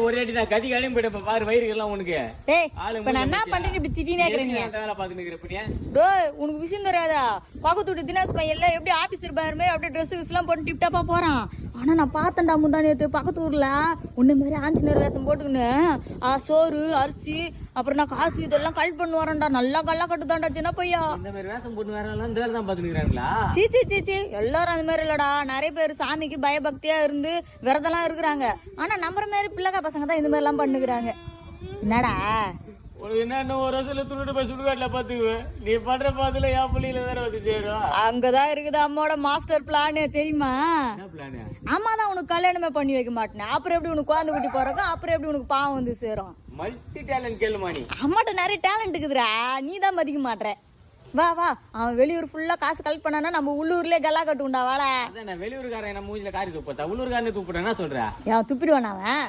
ஒரே அடி தான் கதி கழியும் போயிட்டு பாரு வயிறுலாம் உனக்கு. இப்ப நான் என்ன பண்றேன் இப்படி திடீர்னு கேக்குறேன் நீ வேலை பாத்துட்டு இருக்கிற உனக்கு விஷயம் தெரியாதா? பக்கத்து வீட்டு தினேஷ் பையன் எப்படி ஆபீசர் பாருமே அப்படியே ட்ரெஸ் எல்லாம் போட்டு டிப் டாப்பா போறான். ஆனா நான் பார்த்தேன்டா முந்தானேத்து பக்கத்து ஊர்ல உன்ன மாதிரி ஆஞ்சநேயர் வேஷம் போட்டுக்கின்னு சோறு அரிசி அப்புறம் நான் காசு இதெல்லாம் கல் பண்ணு வரேன்டா. நல்லா கல்லா கட்டுதான்டா சின்ன பையா. இந்த மாதிரி வேஷம் போட்டு வரலாம் இந்த வேலை தான் பாத்துட்டு இருக்காங்களா? சீ எல்லாரும் அந்த மாதிரி இல்லடா. நிறைய பேர் சாமிக்கு பயபக்தியா இருந்து விரதெல்லாம் இருக்கிறாங்க. ஆனா நம்புற மாதிரி பிள்ளைக்கா பசங்க தான் இந்த மாதிரி எல்லாம் பண்ணுகிறாங்க. என்னடா உனக்கு என்ன ஒரு வருஷத்துல துணுட்டு போய் சுடுகாட்டுல பாத்துக்குவேன். நீ பண்ற பாத்துல என் பிள்ளையில வேற வந்து சேரும். அங்கதான் இருக்குது அம்மாவோட மாஸ்டர் பிளான் தெரியுமா? என்ன பிளான்? ஆமாதான் உனக்கு கல்யாணமே பண்ணி வைக்க மாட்டேன். அப்புறம் எப்படி உனக்கு குழந்தை குட்டி போறக்க அப்புறம் எப்படி உனக்கு பாவம் வந்து சேரும்? மல்டி டேலண்ட் கேளுமா நீ. அம்மாட்ட நிறைய டேலண்ட் இருக்குதுடா. நீ தான் மதிக்க மாட்ற. வா அவன் வெளியூர் ஃபுல்லா காசு கலெக்ட் பண்ணானா நம்ம உள்ளூர்லயே கல்லா கட்டுண்டா. வாடா வெளியூர்காரன் நம்ம மூஞ்சில காரி துப்பத்தா உள்ளூர்காரனே துப்புட்டா என்ன சொல்ற? துப்பிடுவான் அவன்.